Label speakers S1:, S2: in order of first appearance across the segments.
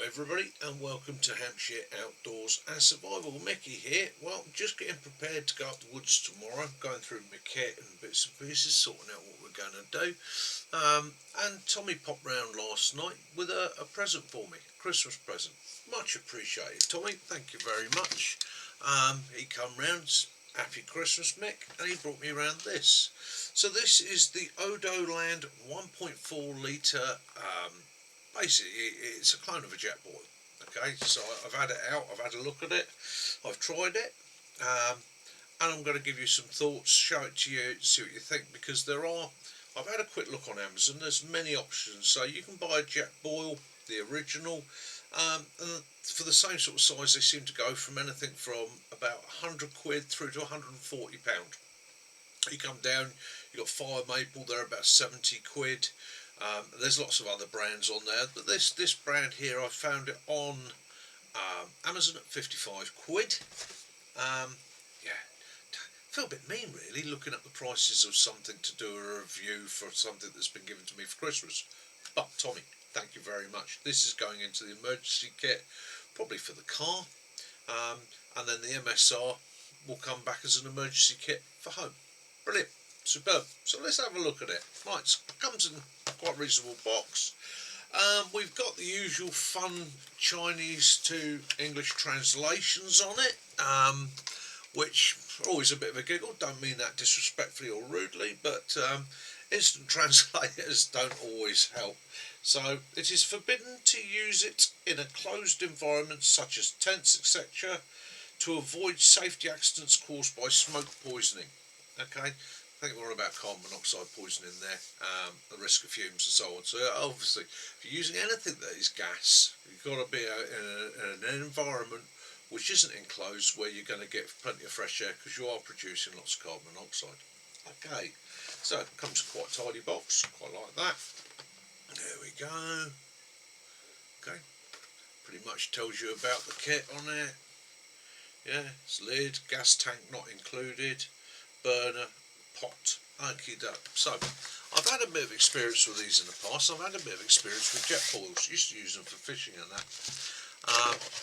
S1: everybody, and welcome to Hampshire Outdoors and Survival. Mickey here. Well, just getting prepared to go up the woods tomorrow, going through my kit and bits and pieces, sorting out what we're going to do. And Tommy popped round last night with a present for me, a Christmas present. Much appreciated, Tommy. Thank you very much. He come round, happy Christmas, Mick, and he brought me around this. So this is the Odoland 1.4 litre. Basically, it's a clone of a Jetboil. Okay, so I've had it out, I've had a look at it, I've tried it, and I'm going to give you some thoughts, show it to you, see what you think, because I've had a quick look on Amazon, there's many options. So you can buy a Jetboil, the original, and for the same sort of size they seem to go from anything from about 100 quid through to 140 pound. You come down, you've got Fire Maple, they're about 70 quid. There's lots of other brands on there, but this brand here, I found it on Amazon at 55 quid. Yeah, feel a bit mean really looking at the prices of something to do a review for something that's been given to me for Christmas. But Tommy, thank you very much. This is going into the emergency kit, probably for the car, and then the MSR will come back as an emergency kit for home. Brilliant. Superb. So let's have a look at it. Right, so it comes in a quite reasonable box. We've got the usual fun Chinese to English translations on it, which are always a bit of a giggle. Don't mean that disrespectfully or rudely, but instant translators don't always help. So it is forbidden to use it in a closed environment such as tents, etc., to avoid safety accidents caused by smoke poisoning. Okay. I think we're on about carbon monoxide poisoning there, the risk of fumes and so on. So obviously, if you're using anything that is gas, you've got to be in an environment which isn't enclosed, where you're going to get plenty of fresh air, because you are producing lots of carbon monoxide. Okay, so it comes in quite a tidy box, quite like that. There we go. Okay, pretty much tells you about the kit on there. Yeah, it's lid, gas tank not included, burner, pot. Okay, so I've had a bit of experience with these in the past. I've had a bit of experience with Jetboils. Used to use them for fishing and that.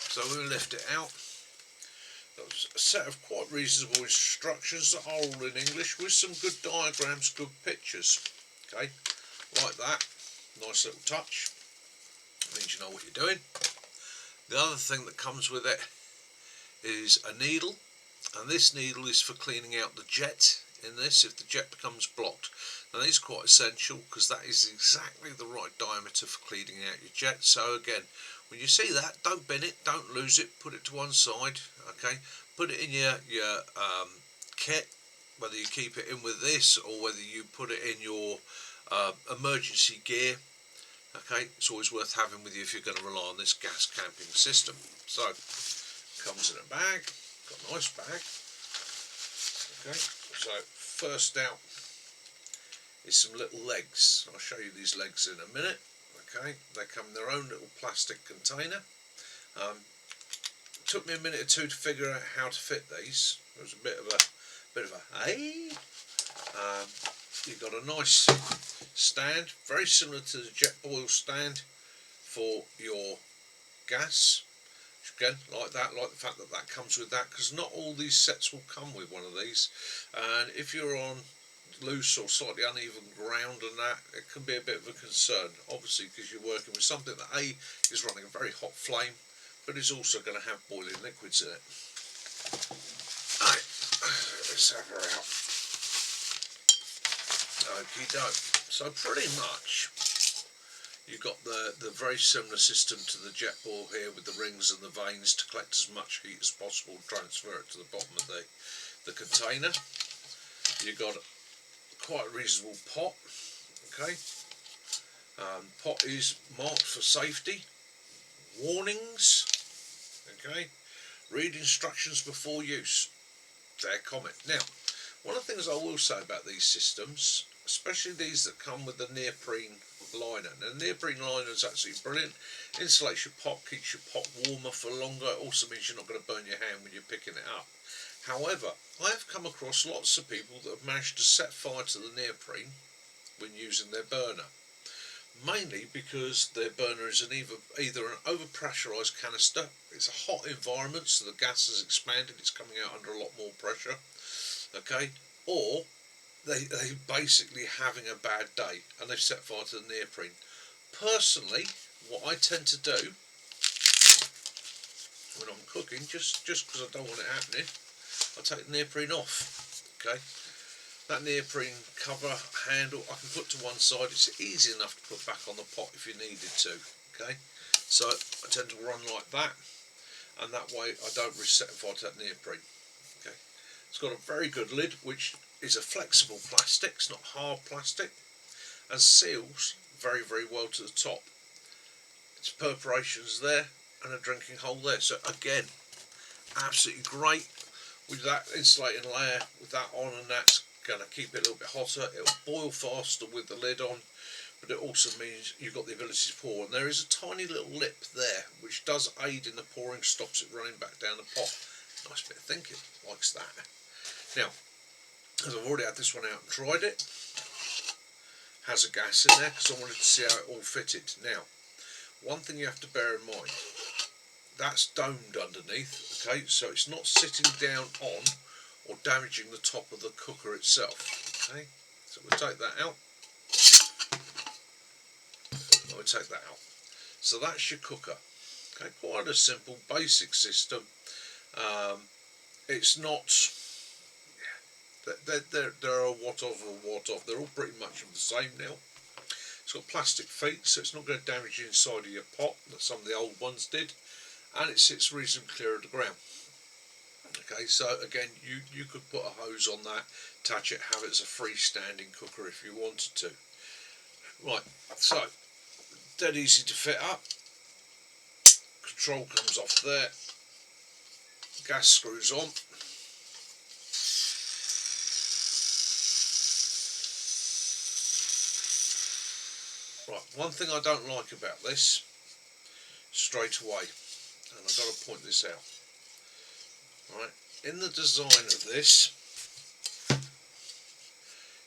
S1: So we'll lift it out. There's a set of quite reasonable instructions that are all in English with some good diagrams, good pictures. Okay, like that. Nice little touch. Means you know what you're doing. The other thing that comes with it is a needle, and this needle is for cleaning out the jet in this if the jet becomes blocked. Now this is quite essential, because that is exactly the right diameter for cleaning out your jet. So again, when you see that, don't bin it, don't lose it, put it to one side. Okay, put it in your kit, whether you keep it in with this or whether you put it in your emergency gear. Okay, it's always worth having with you if you're going to rely on this gas camping system. So comes in a bag, got a nice bag. Okay, so first out is some little legs. I'll show you these legs in a minute. Okay, they come in their own little plastic container. It took me a minute or two to figure out how to fit these. It was a bit of a hey. You've got a nice stand, very similar to the Jetboil stand for your gas. Again, like that, like the fact that that comes with that, because not all these sets will come with one of these, and if you're on loose or slightly uneven ground and that, it can be a bit of a concern, obviously, because you're working with something that A, is running a very hot flame, but is also going to have boiling liquids in it. Right, let's have her out. Okie doke. So pretty much you've got the very similar system to the Jetboil here, with the rings and the vanes to collect as much heat as possible and transfer it to the bottom of the container. You've got quite a reasonable pot. Okay, pot is marked for safety, warnings. Okay, read instructions before use. Their comment. Now, one of the things I will say about these systems, especially these that come with the neoprene liner. Now, the neoprene liner is absolutely brilliant. Insulates your pot, keeps your pot warmer for longer. It also means you're not going to burn your hand when you're picking it up. However, I have come across lots of people that have managed to set fire to the neoprene when using their burner. mainly because their burner is either an overpressurised canister, it's a hot environment so the gas has expanded, it's coming out under a lot more pressure, okay, or they basically having a bad day and they've set fire to the neoprene. Personally, what I tend to do when I'm cooking, just because I don't want it happening, I take the neoprene off, okay. That neoprene cover handle I can put to one side, it's easy enough to put back on the pot if you needed to, okay. So I tend to run like that, and that way I don't reset fire to that neoprene, okay. It's got a very good lid, which is a flexible plastic, it's not hard plastic, and seals very, very well to the top. It's perforations there and a drinking hole there, so again, absolutely great with that insulating layer, with that on, and that's going to keep it a little bit hotter. It'll boil faster with the lid on, but it also means you've got the ability to pour, and there is a tiny little lip there which does aid in the pouring, stops it running back down the pot. Nice bit of thinking, likes that. Now, as I've already had this one out and tried it, has a gas in there because I wanted to see how it all fitted. Now, one thing you have to bear in mind, that's domed underneath, okay, so it's not sitting down on or damaging the top of the cooker itself, okay. So we'll take that out, and we'll take that out. So that's your cooker, okay, quite a simple basic system. It's not, there are what of or what of, they're all pretty much of the same now. It's got plastic feet, so it's not going to damage the inside of your pot that some of the old ones did, and it sits reasonably clear of the ground. Okay, so again, you could put a hose on that, attach it, have it as a freestanding cooker if you wanted to. Right, so dead easy to fit up. Control comes off there, gas screws on. Right, one thing I don't like about this, straight away, and I've got to point this out. Right, in the design of this,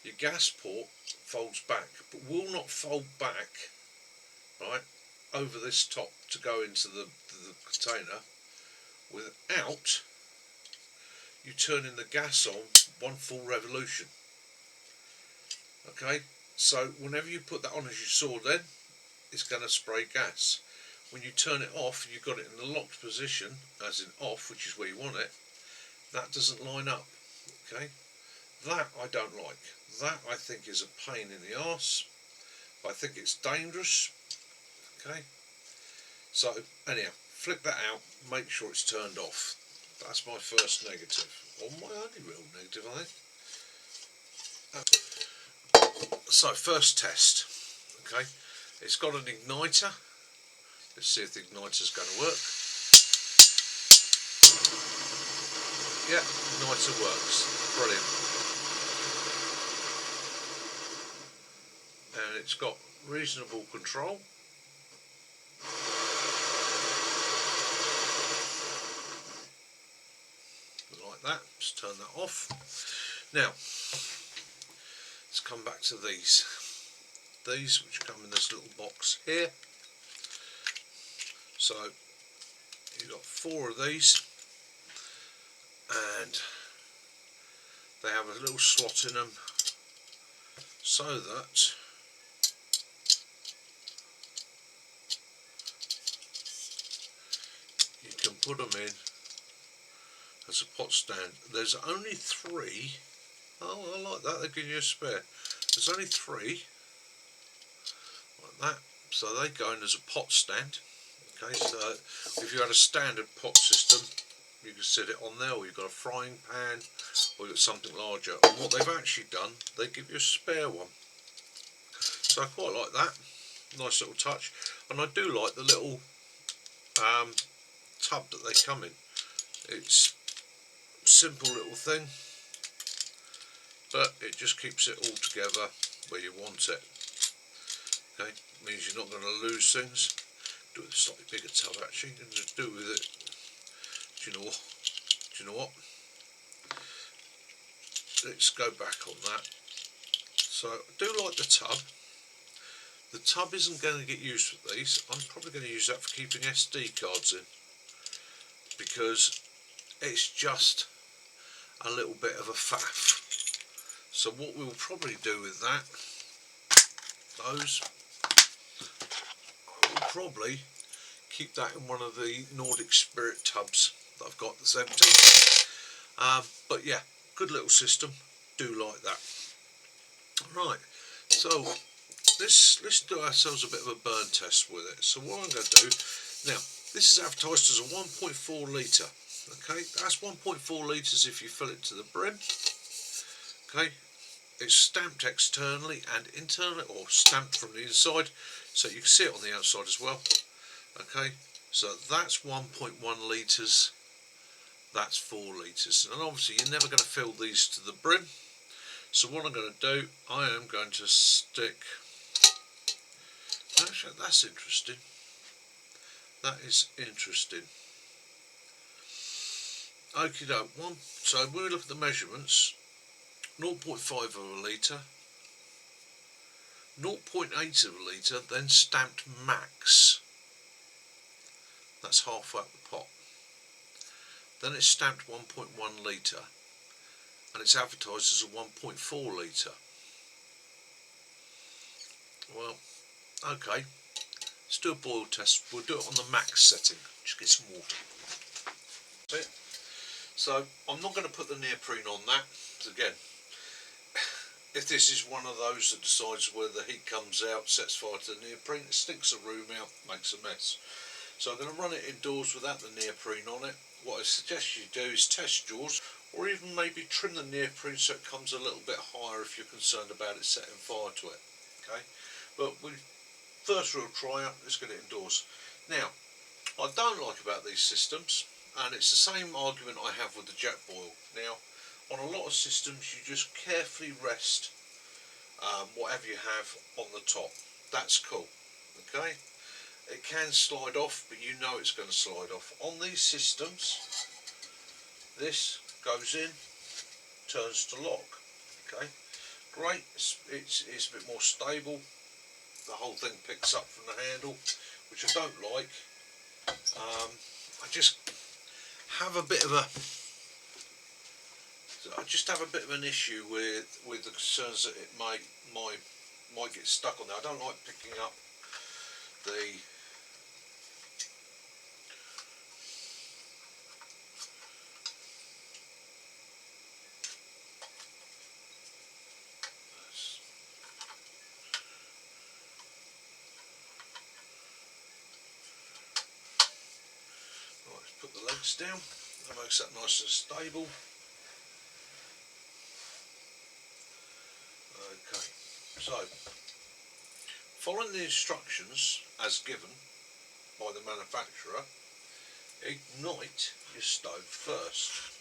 S1: your gas port folds back, but will not fold back, right, over this top to go into the container without you turning the gas on one full revolution. Okay, so whenever you put that on, as you saw then, it's going to spray gas. When you turn it off, you've got it in the locked position, as in off, which is where you want it. That doesn't line up, okay. That I don't like. That I think is a pain in the arse. I think it's dangerous, okay. So anyhow, flick that out, make sure it's turned off. That's my first negative, or my only real negative, I think. So first test, okay, it's got an igniter. Let's see if the igniter's going to work. Yeah, igniter works, brilliant. And it's got reasonable control. Like that, just turn that off. Now, let's come back to these which come in this little box here. So you've got 4 of these, and they have a little slot in them so that you can put them in as a pot stand. There's only 3. Oh, I like that, they're giving you a spare. There's only 3 like that, so they go in as a pot stand. Okay, so if you had a standard pot system, you can sit it on there, or you've got a frying pan, or you've got something larger. And what they've actually done, they give you a spare one. So I quite like that, nice little touch. And I do like the little tub that they come in. It's a simple little thing, but it just keeps it all together where you want it. Okay, means you're not going to lose things. Do it with a slightly bigger tub actually, and just do with it. Do you know what? Let's go back on that. So I do like the tub. The tub isn't going to get used with these. I'm probably going to use that for keeping SD cards in, because it's just a little bit of a faff. So what we'll probably do with those, we'll probably keep that in one of the Nordic Spirit tubs that I've got that's empty. But yeah, good little system. Do like that. Right, so let's do ourselves a bit of a burn test with it. So what I'm going to do now, this is advertised as a 1.4 litre. Okay, that's 1.4 litres if you fill it to the brim. Okay, it's stamped externally and internally, or stamped from the inside, so you can see it on the outside as well. Okay, so that's 1.1 litres, that's 4 litres, and obviously you're never going to fill these to the brim. So what I'm going to do, I am going to stick, actually that's interesting, that is interesting. Okay, so when we look at the measurements, 0.5 of a litre, 0.8 of a litre, then stamped max, that's half out the pot. Then it's stamped 1.1 litre, and it's advertised as a 1.4 litre. Well, okay, let's do a boil test. We'll do it on the max setting. Just get some water. That's it. So I'm not going to put the neoprene on that, because again, if this is one of those that decides where the heat comes out, sets fire to the neoprene, it stinks the room out, makes a mess. So I'm going to run it indoors without the neoprene on it. What I suggest you do is test yours, or even maybe trim the neoprene so it comes a little bit higher if you're concerned about it setting fire to it. Okay, but first we'll try it, let's get it indoors. Now, I don't like about these systems, and it's the same argument I have with the Jetboil. Now, on a lot of systems you just carefully rest whatever you have on the top. That's cool. Okay, it can slide off, but you know it's going to slide off. On these systems, this goes in, turns to lock. Okay, great, it's a bit more stable. The whole thing picks up from the handle, which I don't like. I just have a bit of an issue with the concerns that it might get stuck on there. I don't like picking up the put the legs down. That makes that nice and stable. Okay, so following the instructions as given by the manufacturer, ignite your stove first.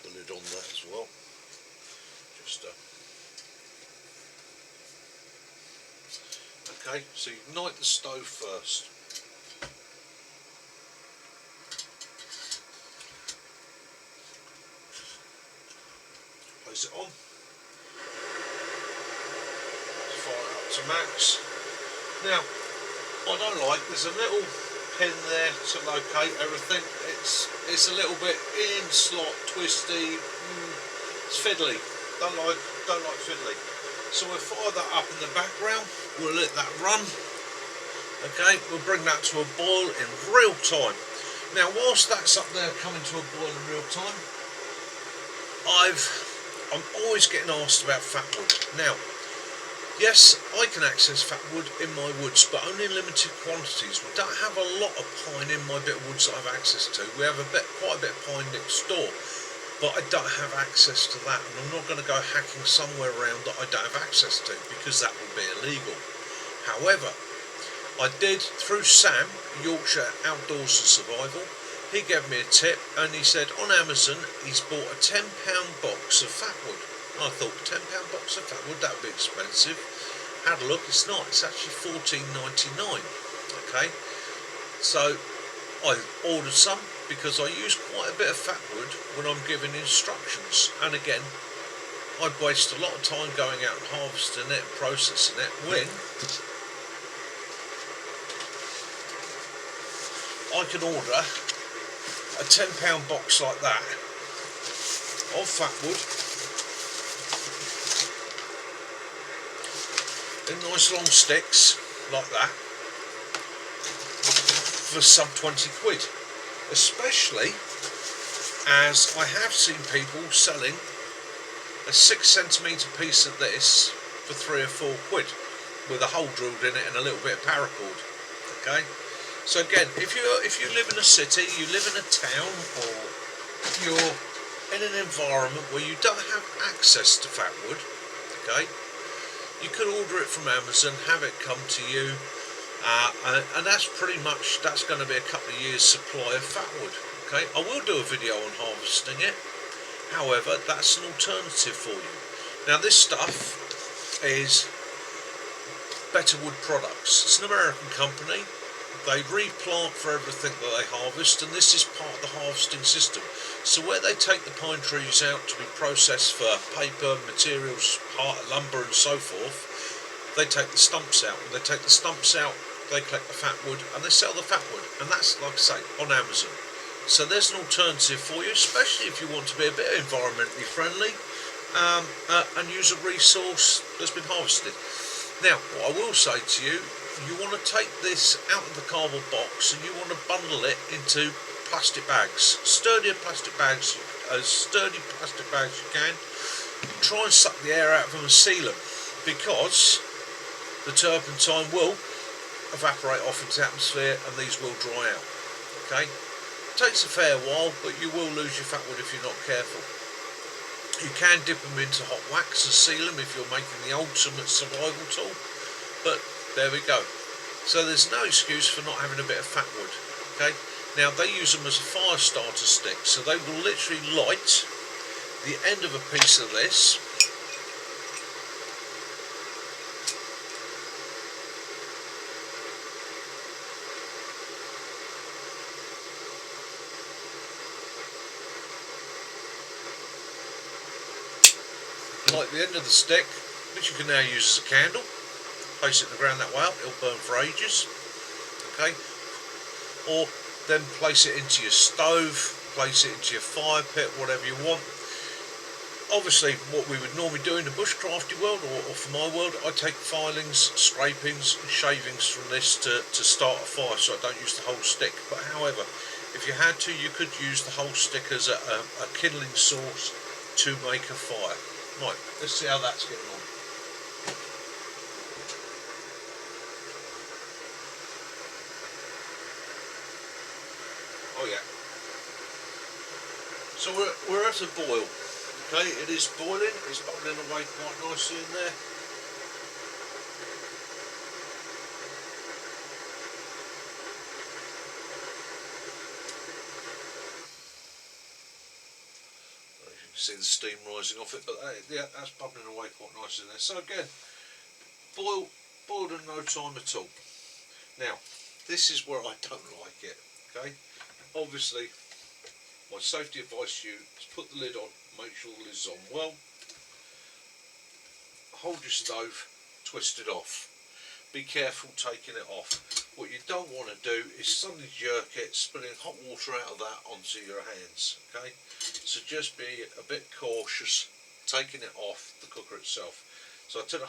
S1: The lid on that as well. Just okay, so ignite the stove first. Place it on. Fire it up to max. Now, what I don't like, there's a little pin there to locate everything. It's a little bit in slot, twisty. It's fiddly. Don't like fiddly. So we'll fire that up in the background. We'll let that run. Okay, we'll bring that to a boil in real time. Now, whilst that's up there coming to a boil in real time, I'm always getting asked about fat wood. Now, yes, I can access fat wood in my woods, but only in limited quantities. We don't have a lot of pine in my bit of woods that I've access to. We have quite a bit of pine next door, but I don't have access to that, and I'm not going to go hacking somewhere around that I don't have access to, because that would be illegal. However, I did, through Sam, Yorkshire Outdoors and Survival, he gave me a tip, and he said on Amazon he's bought a £10 box of fat wood. I thought £10 box of fat wood, that would be expensive. Had a look, it's not, it's actually $14.99. Okay, so I ordered some because I use quite a bit of fat wood when I'm giving instructions, and again, I'd waste a lot of time going out and harvesting it and processing it when I can order a £10 box like that of fat wood in nice long sticks like that for sub 20 quid, especially as I have seen people selling a 6cm piece of this for 3 or 4 quid with a hole drilled in it and a little bit of paracord. Okay, so again, if you live in a city, you live in a town, or you're in an environment where you don't have access to fat wood, okay, you could order it from Amazon, have it come to you, and that's pretty much, that's going to be a couple of years supply of fat wood. Okay, I will do a video on harvesting it. However, that's an alternative for you. Now this stuff is Better Wood Products. It's an American company. They replant for everything that they harvest, and this is part of the harvesting system. So where they take the pine trees out to be processed for paper, materials, lumber and so forth, they take the stumps out. When they take the stumps out, they collect the fat wood and they sell the fat wood, and that's, like I say, on Amazon. So there's an alternative for you, especially if you want to be a bit environmentally friendly and use a resource that's been harvested. Now, what I will say to you, you want to take this out of the cardboard box and you want to bundle it into plastic bags, sturdy plastic bags as you can. Try and suck the air out of them and seal them, because the turpentine will evaporate off into the atmosphere and these will dry out. Okay. Takes a fair while, but you will lose your fat wood if you're not careful. You can dip them into hot wax and seal them if you're making the ultimate survival tool, but there we go. So there's no excuse for not having a bit of fat wood. Okay, now they use them as a fire starter stick, so they will literally light the end of a piece of this, like the end of the stick, which you can now use as a candle. Place it in the ground that way up, it'll burn for ages. Okay, or then place it into your stove, place it into your fire pit, whatever you want. Obviously, what we would normally do in the bushcrafty world, or for my world, I take filings, scrapings and shavings from this to start a fire, so I don't use the whole stick. But however, if you had to, you could use the whole stick as a kindling source to make a fire. Right, let's see how that's getting on. Oh yeah. So we're at a boil. Okay, it is boiling. It's bubbling away quite nicely in there. See the steam rising off it, but yeah, that's bubbling away quite nicely there. So again, boiled in no time at all. Now, this is where I don't like it. Okay, obviously, my safety advice to you is put the lid on, make sure the lid's on well. Hold your stove, twist it off. Be careful taking it off. What you don't want to do is suddenly jerk it, spilling hot water out of that onto your hands. Okay, so just be a bit cautious taking it off the cooker itself. So I took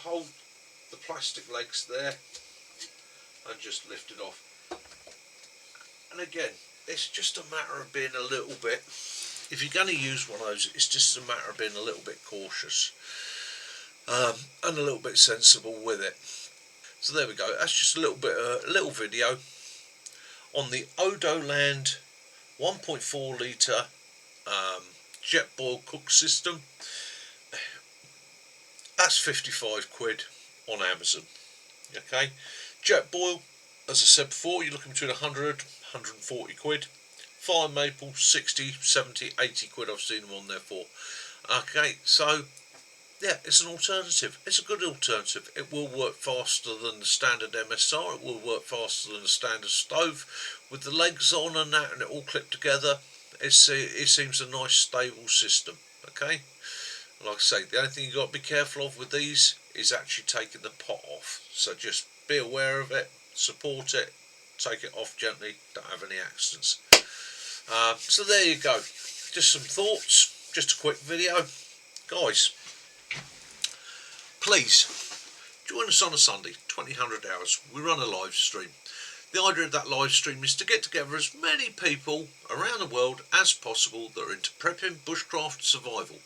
S1: the plastic legs there and just lift it off. And again, it's just a matter of being a little bit, if you're going to use one of those, it's just a matter of being a little bit cautious and a little bit sensible with it. So there we go. That's just a little video on the Odoland 1.4 litre Jetboil cook system. That's 55 quid on Amazon. Okay, Jetboil, as I said before, you're looking between 100, 140 quid. Fire maple, 60, 70, 80 quid I've seen them on there for. Okay, so yeah, it's an alternative. It's a good alternative. It will work faster than the standard MSR. It will work faster than the standard stove with the legs on and that, and it all clipped together. It seems a nice stable system. Okay, like I say, the only thing you got to be careful of with these is actually taking the pot off. So just be aware of it, support it, take it off gently. Don't have any accidents. So there you go. Just some thoughts. Just a quick video, guys. Please join us on a Sunday, 2000 hours. We run a live stream. The idea of that live stream is to get together as many people around the world as possible that are into prepping, bushcraft, survival.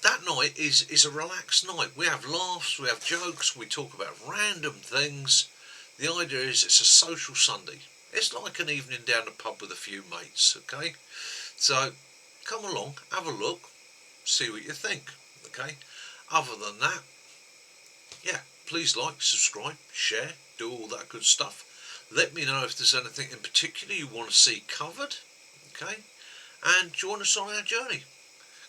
S1: That night is a relaxed night. We have laughs, we have jokes, we talk about random things. The idea is it's a social Sunday. It's like an evening down the pub with a few mates, okay? So come along, have a look, see what you think, okay? Other than that, yeah, please like, subscribe, share, do all that good stuff. Let me know if there's anything in particular you want to see covered, okay? And join us on our journey.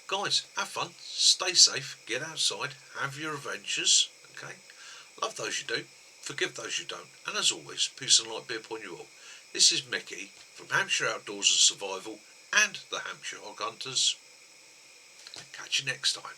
S1: Guys, have fun, stay safe, get outside, have your adventures, okay? Love those you do, forgive those you don't, and as always, peace and light be upon you all. This is Mickey from Hampshire Outdoors and Survival and the Hampshire Hog Hunters. Catch you next time.